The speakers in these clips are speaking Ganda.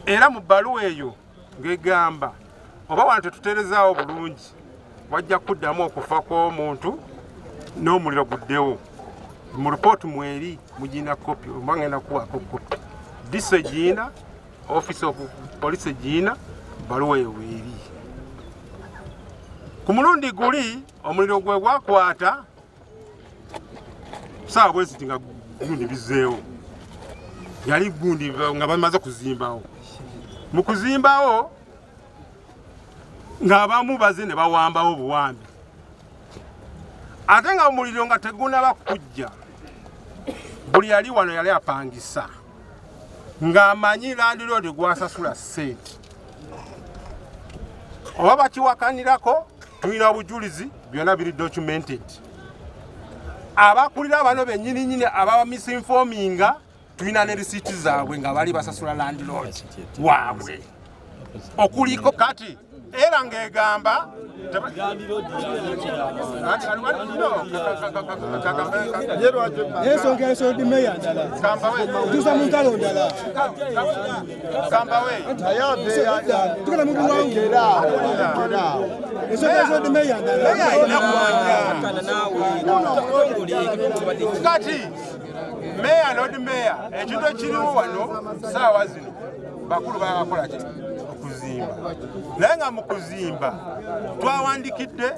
era mu bbaluwa eyo ng'egamba oba wano tetuterezaawo bulungi wajja kuddamu okufa kw'omuntu n'omuliro guddewo mu ripooti mweri mugina kopi oba ngenda kuwaako kopi diso egiina office of police egiina bbaluwa eyo weeri ku mulundi guli omuliro gwe gwakwata saawa bwe ziti nga gundi bizzeewo yali gundi nga bamaze kuzimbawo mu kuzimbawo ng'abamu baze ne bawambawo buwambi ate nga omuliro nga tegunaba kujja buli yali wano yali apangisa ng'amanyi landiroodi gwasasula ssente oba bakiwakanirako tulina obujulizi byonna biri documented abakulira bano bennyininyini ababa misinforminga tulina ne risiiti zaabwe nga bali basasula landiroodi waabwe okuliko kati era ng'egamba kati meya nodi meya ekintu ekiriwo wano saawa zino bakulu babakola ki okuzimba naye nga mu kuzimba twawandikidde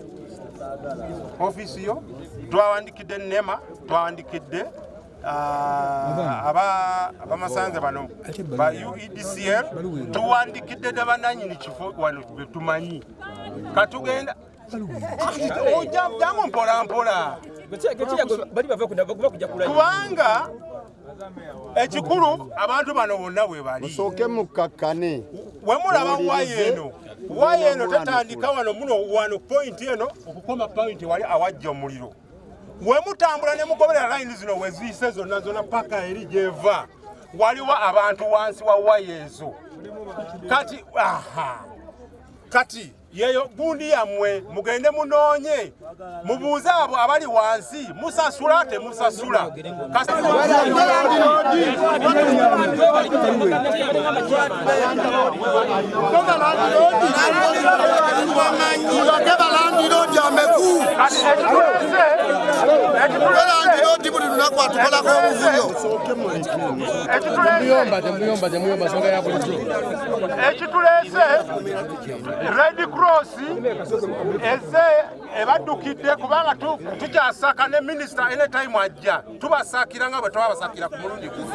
ofiisi yo twawandikidde nema twawandikidde abamasanze bano ba UEDCL tuwandikidde ne bananyini kifo wano betumanyi katugenda jamu mpolampola kubanga ekikulu abantu bano bonna bwe bali musooke mukakkane wemulaba waya eno tetandika wano muno wano point eno okukoma point wali awajja omuliro wemutambula ne mugoberera layini zino weziyise zonna paka eri gyeva waliwo abantu wansi wa waya ezo kati yeyo gundi yammwe mugende munoonye mubuuze abo abali wansi musasula temusasula ekituleese Red Cross eze ebaddukidde kubanga tukyasaka ne minisita anytime ajja tubasakira nga bwe twabasakira ku mulundi gumu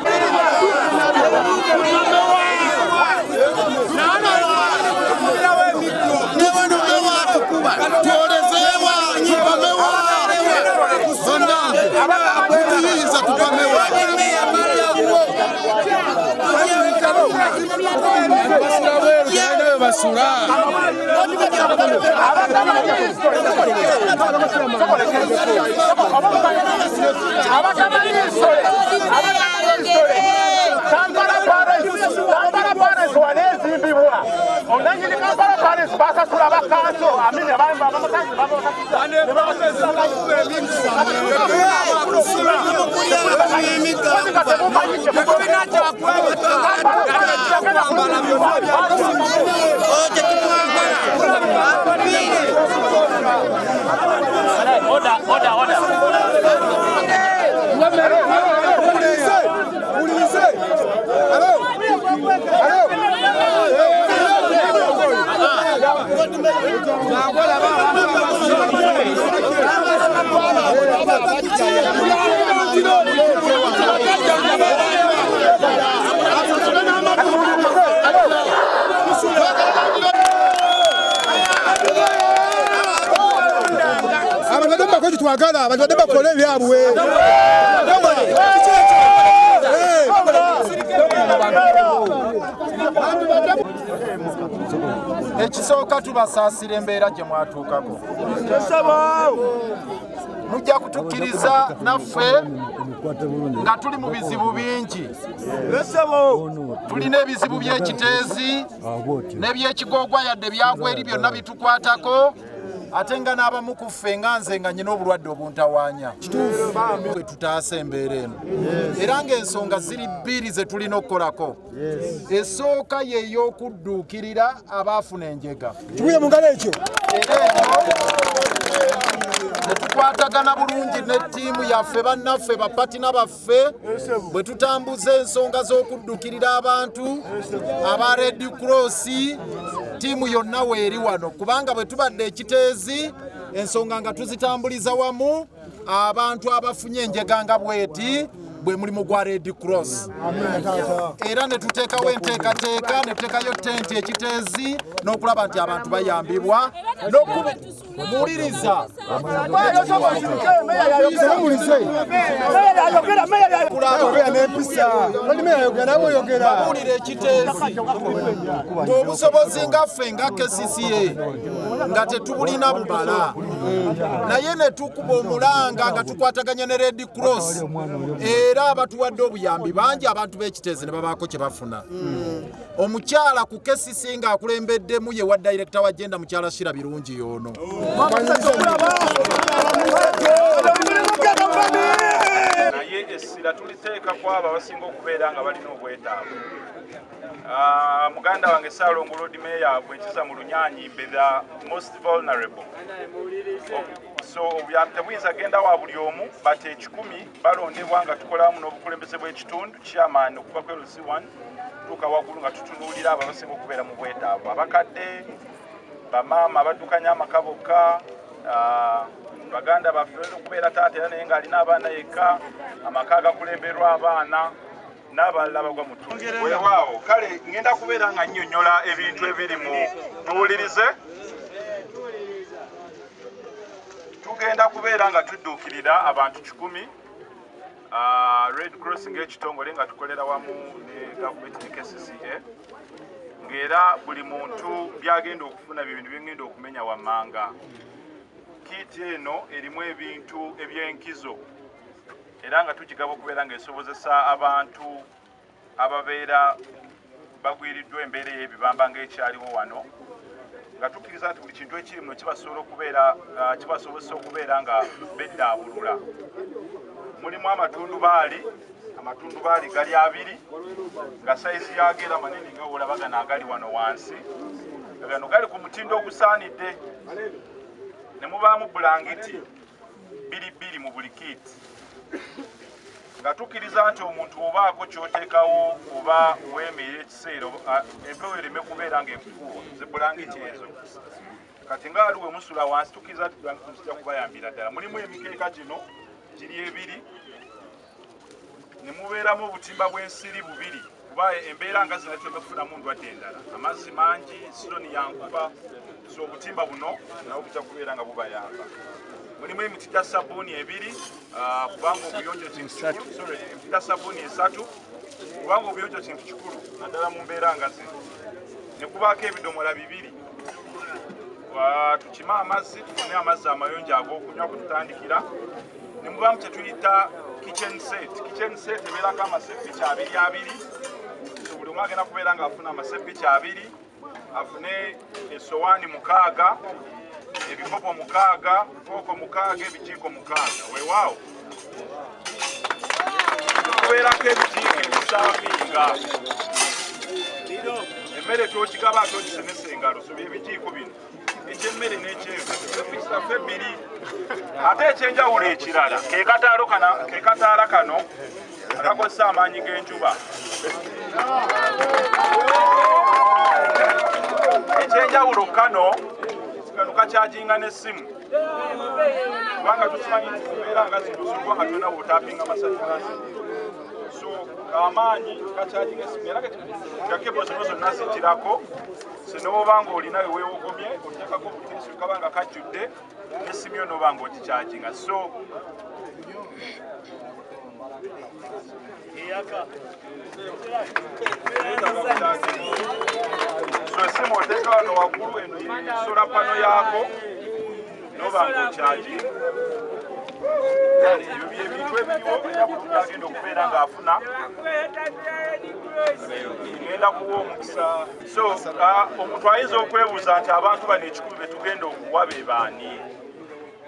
twagala abantu badde bakola ebyabwe ekisooka tubasaasira embeera gye mwatuukako mujja kutukkiriza naffe nga tuli mu bizibu bingi tulina ebizibu by'ekiteezi n'ebyekigogwa yadde byagwa eri byonna bitukwatako ate nga n'abamu ku ffe nga nze nga nyina obulwadde obuntawaanya bwe tutaasa embeera eno era ng'ensonga ziri bbiri ze tulina okukolako esooka ye ey'okudduukirira abaafuna enjega kibuye mu ngalo ekyo netukwatagana bulungi ne ttiimu yaffe bannaffe bapatina baffe bwe tutambuza ensonga z'okuddukirira abantu aba Red Cross ttiimu yonna weeri wano kubanga bwe tubadde ekiteezi ensonga nga tuzitambuliza wamu abantu abafunye enjega nga bweti bwe mulimu gwa Red Cross era ne tuteekawo enteekateeka ne tuteekayo tenti ekiteezi n'okulaba nti abantu bayambibwa n'okumuwuliriza babuulira ekiteezi ng'obusobozi nga ffe nga KCCA nga tetubulina bumala naye ne tukuba omulanga nga tukwataganya ne Red Cross era abatuwadde obuyambi bangi abantu b'ekiteezi ne babaako kye bafuna omukyala ku KCCA ng'akulembeddemu ye wa director wa agenda mukyala Shira Birungi y'ono naye essira tuliteekako abo abasinga okubeera nga balina obwetaavu muganda wange Saalongo Road Mayor bwekiza mu Lunyanyi mbe the most vulnerable so obuyambi tebuyinza genda wa buli omu but 10 balondebwa nga tukolamu n'obukulembeze bw'ekitundu chairman okuva ku LC1 tuuka waggulu nga tutunuulira abo abasinga okubeera mu bwetaavu abakadde bamaama abaddukanya amaka bokka baganda baffe okubeera taata era naye ng'alina abaana yekka amaka agakulemberwa abaana n'abalala bagwa mu ttundu weewaawo kale ngenda kubeera nga nnyonnyola ebintu ebiri mu tuwulirize tugenda kubeera nga tudduukirira abantu 10 Red Cross ng'ekitongole nga tukolera wamu ne gavumenti ne KCCA ng'era buli muntu byagenda okufuna bintu byengenda okumenya wammanga kiti eno erimu ebintu eby'enkizo era nga tugigaba okubeera ng'esobozesa abantu ababeera bagwiriddwa embeera ey'ebibamba ng'ekyaliwo wano nga tukkiriza nti buli kintu ekiri muno kibasobozesa okubeera nga beddaabulula mulimu amatundubaali gali 2 nga sayizi yago era manene nga olaba gano agali wano wansi gano gali ku mutindo ogusaanidde ne mubaamu bulangiti 2 mu buli kiti nga tukkiriza nti omuntu obaako kyoteekawo oba weemerera ekiseera empewo ereme kubeera ng'ekufuuwa ze bulangiti ezo kati nga waliwo musula wansi tukkiriza nti bulangiti muzijja kubayambira ddala mulimu emikeeka gino giri 2 ne mubeeramu obutimba bw'ensiri 2 kuba embeera nga zino twemekufunamu ndwadde endala amazzi mangi sironi yankuba so obutimba buno nabo bujja kubeera nga bubayamba mulimu emiti gya sabbuuni 2 kubanga obuyonjo kintu kikulu emiti gya sabbuuni 3 kubanga obuyonjo kintu kikulu naddala mu mbeera nga zino ne kubaako ebidomola 2 tukime amazzi tufune amazzi amayonjo ag'okunywa kututandikira ne mubaamu kye tuyita kitchen set ebeerako amaseppiki 2 so buli omu agenda kubeera ng'afuna amaseppiki 2 afune essowaani 6 ebikopo 6 fooko 6 ebijiiko 6 weewaawo kubeerako ebijiiko ebisaavinga emmere togigaba ate ogisemesa engalo so byebijiiko bino ekyemmere n'ekyenva effe 2 ate ekyenjawulo ekirala kekataala kano akakozesa amaanyi g'enjuba ekyenjawulo kano kakyajinga n'essimu kubanga tukimanyi nti tubeera nga zibusulwa nga tolina bwotapinga amasanyalaze so amaanyi kakyajinga essimu era kakebo zino zonna zikirako sinooba nga olina weweewogomye otekako obutinsi kaba nga kajjudde n'essimu yo nooba nga ogikyajinga so esimu oteeka wano waggulu eno yesola pano yaako noba ng'okyaji ebyo byebintu ebiriwo era bulungi agenda okubeera ng'afuna tugenda kuwa omukisa. So omuntu ayinza okwebuuza nti abantu bano 1000 be tugenda okuwa be baani.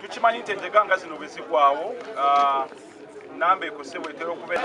Tukimanyi nti enjega nga zino bwe zigwawo namba ekose bwetera okubeera